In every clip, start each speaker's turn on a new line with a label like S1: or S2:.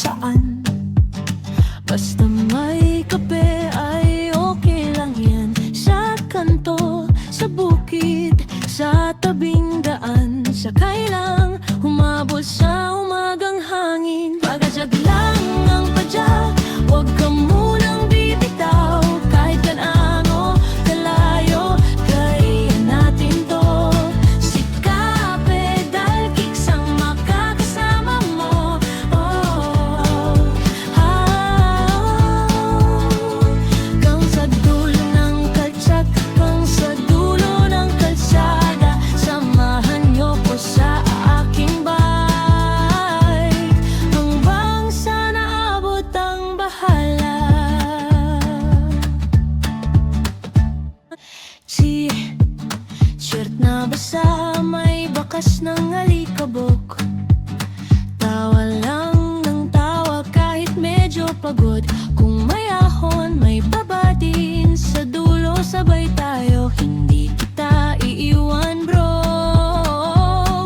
S1: saan. Basta may kape ay okay lang yan. Sa kanto, sa bukid, sa tabing daan. Sakay lang, humabol sa umagang hangin. Pagajag lang ang padyak, huwag ka munang bibitaw. Kahit gaano kalayo, kaya natin to. Sika, pedal, kicks ang makakasama mo. Hanggang sa dulo ng kalsat, hanggang sa dulo ng kalsada. Samahan niyo ko sa aking bike, hanggang sa naabot ang bahala. Shirt na basa, may bakas ng alikabok. Tawa lang ng tawa kahit medyo pagod. Kung may ahon, may baba din. Sa dulo sabay tayo, hindi kita iiwan bro.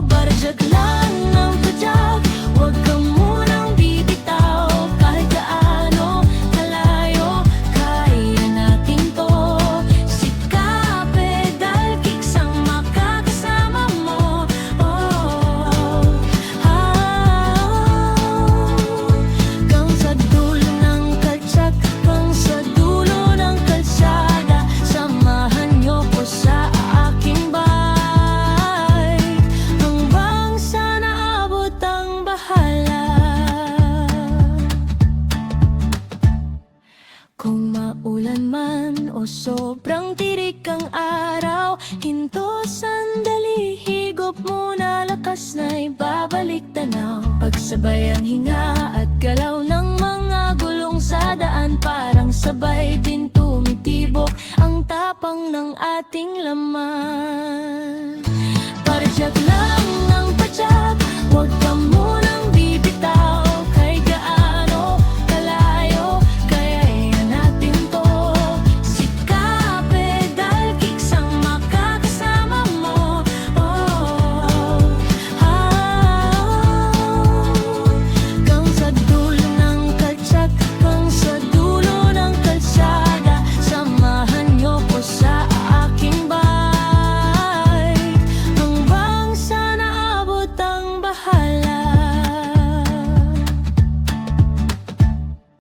S1: Barajag lang ng padyak, huwag ka munang bibitaw. Kahit gaano kalayo, kaya natin to. Sika, pedal, kicks ang makakasama mo. Hanggang sa dulo ng kalsat, hanggang sa dulo ng kalsada. Samahan niyo ko sa aking bike, hanggang sa naabot ang bahala. Kung maulan man o sobrang tirik ang araw, hinto sandali, higop muna, lakas na ibabalik tanaw. Pagsabay ang hinga at galaw ng mga gulong sa daan, parang sabay din tumitibok ang tapang ng ating laman. Parajak lang